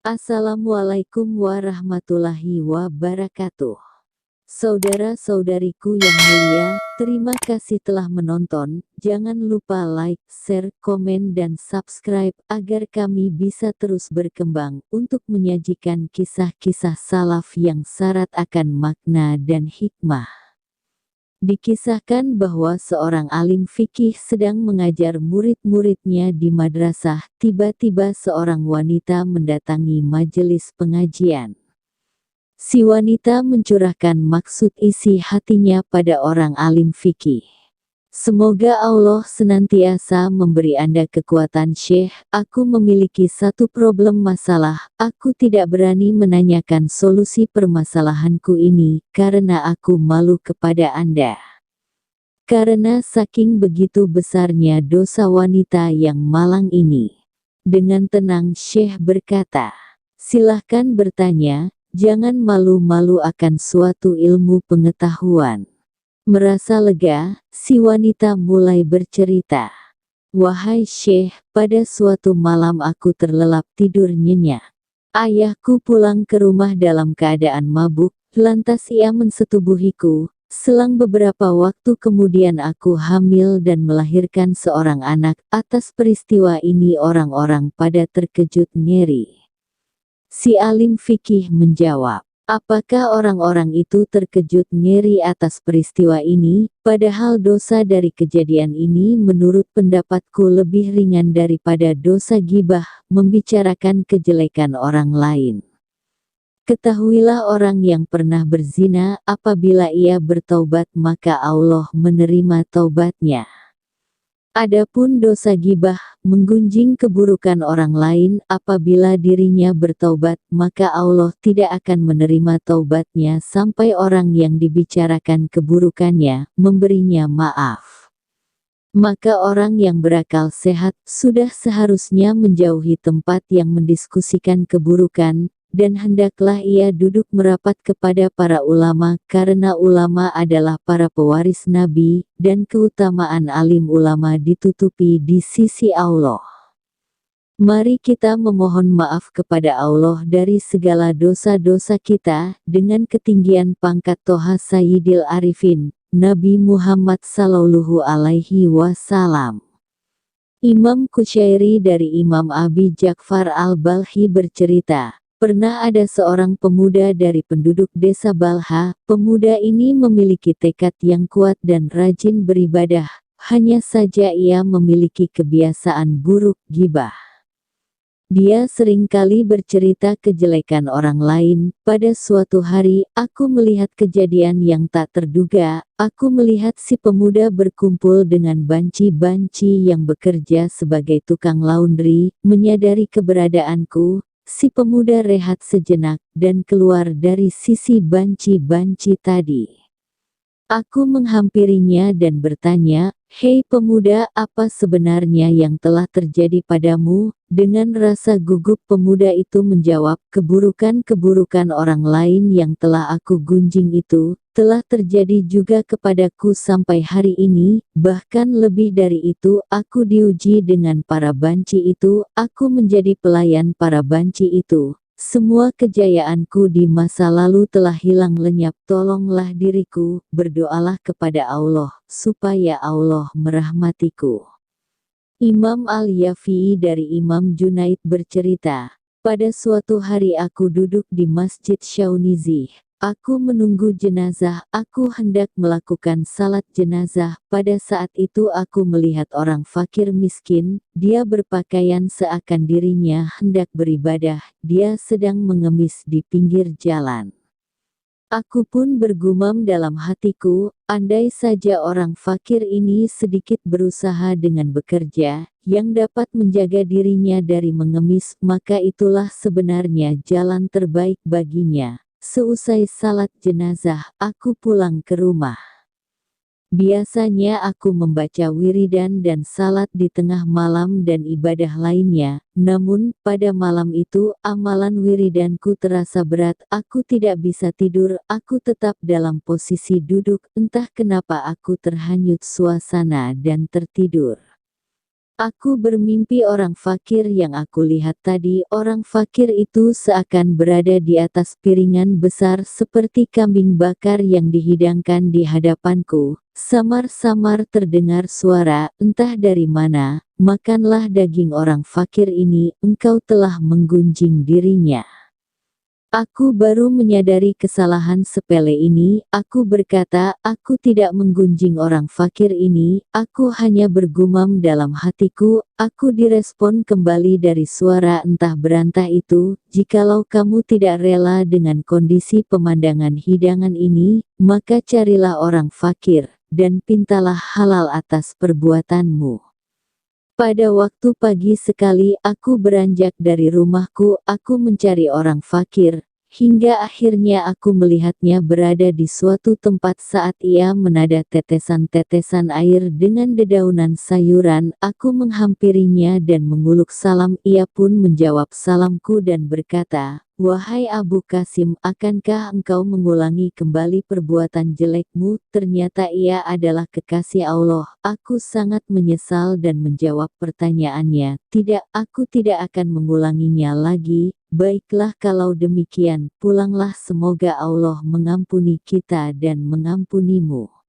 Assalamualaikum warahmatullahi wabarakatuh. Saudara-saudariku yang mulia, terima kasih telah menonton. Jangan lupa like, share, komen, dan subscribe agar kami bisa terus berkembang untuk menyajikan kisah-kisah salaf yang syarat akan makna dan hikmah. Dikisahkan bahwa seorang alim fikih sedang mengajar murid-muridnya di madrasah. Tiba-tiba seorang wanita mendatangi majelis pengajian. Si wanita mencurahkan maksud isi hatinya pada orang alim fikih. Semoga Allah senantiasa memberi Anda kekuatan, Syekh. Aku memiliki satu problem masalah. Aku tidak berani menanyakan solusi permasalahanku ini, karena aku malu kepada Anda. Karena saking begitu besarnya dosa wanita yang malang ini. Dengan tenang Syekh berkata, silahkan bertanya, jangan malu-malu akan suatu ilmu pengetahuan. Merasa lega, si wanita mulai bercerita. Wahai Syekh, pada suatu malam aku terlelap tidur nyenyak. Ayahku pulang ke rumah dalam keadaan mabuk, lantas ia mensetubuhiku. Selang beberapa waktu kemudian aku hamil dan melahirkan seorang anak. Atas peristiwa ini orang-orang pada terkejut ngeri. Si alim fikih menjawab, apakah orang-orang itu terkejut ngeri atas peristiwa ini, padahal dosa dari kejadian ini menurut pendapatku lebih ringan daripada dosa ghibah, membicarakan kejelekan orang lain. Ketahuilah orang yang pernah berzina, apabila ia bertaubat maka Allah menerima taubatnya. Adapun dosa ghibah, menggunjing keburukan orang lain, apabila dirinya bertaubat, maka Allah tidak akan menerima taubatnya sampai orang yang dibicarakan keburukannya, memberinya maaf. Maka orang yang berakal sehat, sudah seharusnya menjauhi tempat yang mendiskusikan keburukan, dan hendaklah ia duduk merapat kepada para ulama, karena ulama adalah para pewaris Nabi, dan keutamaan alim ulama ditutupi di sisi Allah. Mari kita memohon maaf kepada Allah dari segala dosa-dosa kita, dengan ketinggian pangkat Toha Sayyidil Arifin, Nabi Muhammad Sallallahu Alaihi Wasallam. Imam Kusyairi dari Imam Abi Ja'far al-Balkhi bercerita, pernah ada seorang pemuda dari penduduk desa Balha. Pemuda ini memiliki tekad yang kuat dan rajin beribadah, hanya saja ia memiliki kebiasaan buruk ghibah. Dia seringkali bercerita kejelekan orang lain. Pada suatu hari, aku melihat kejadian yang tak terduga. Aku melihat si pemuda berkumpul dengan banci-banci yang bekerja sebagai tukang laundry. Menyadari keberadaanku, si pemuda rehat sejenak, dan keluar dari sisi banci-banci tadi. Aku menghampirinya dan bertanya, hei pemuda, apa sebenarnya yang telah terjadi padamu? Dengan rasa gugup pemuda itu menjawab, keburukan-keburukan orang lain yang telah aku gunjing itu, telah terjadi juga kepadaku sampai hari ini. Bahkan lebih dari itu, aku diuji dengan para banci itu, aku menjadi pelayan para banci itu. Semua kejayaanku di masa lalu telah hilang lenyap. Tolonglah diriku, berdoalah kepada Allah, supaya Allah merahmatiku. Imam Al-Yafi'i dari Imam Junaid bercerita, pada suatu hari aku duduk di Masjid Syaunizi. Aku menunggu jenazah, aku hendak melakukan salat jenazah. Pada saat itu aku melihat orang fakir miskin, dia berpakaian seakan dirinya hendak beribadah, dia sedang mengemis di pinggir jalan. Aku pun bergumam dalam hatiku, andai saja orang fakir ini sedikit berusaha dengan bekerja, yang dapat menjaga dirinya dari mengemis, maka itulah sebenarnya jalan terbaik baginya. Seusai salat jenazah, aku pulang ke rumah. Biasanya aku membaca wiridan dan salat di tengah malam dan ibadah lainnya. Namun, pada malam itu, amalan wiridanku terasa berat, aku tidak bisa tidur, aku tetap dalam posisi duduk, entah kenapa aku terhanyut suasana dan tertidur. Aku bermimpi orang fakir yang aku lihat tadi. Orang fakir itu seakan berada di atas piringan besar seperti kambing bakar yang dihidangkan di hadapanku. Samar-samar terdengar suara, entah dari mana, makanlah daging orang fakir ini, engkau telah menggunjing dirinya. Aku baru menyadari kesalahan sepele ini, aku berkata, aku tidak menggunjing orang fakir ini, aku hanya bergumam dalam hatiku, aku direspon kembali dari suara entah berantah itu, jikalau kamu tidak rela dengan kondisi pemandangan hidangan ini, maka carilah orang fakir, dan pintalah halal atas perbuatanmu. Pada waktu pagi sekali aku beranjak dari rumahku, aku mencari orang fakir, hingga akhirnya aku melihatnya berada di suatu tempat saat ia menada tetesan-tetesan air dengan dedaunan sayuran. Aku menghampirinya dan menguluk salam, ia pun menjawab salamku dan berkata, "Wahai Abu Qasim, akankah engkau mengulangi kembali perbuatan jelekmu?" Ternyata ia adalah kekasih Allah. Aku sangat menyesal dan menjawab pertanyaannya, "Tidak, aku tidak akan mengulanginya lagi." "Baiklah kalau demikian, pulanglah, semoga Allah mengampuni kita dan mengampunimu."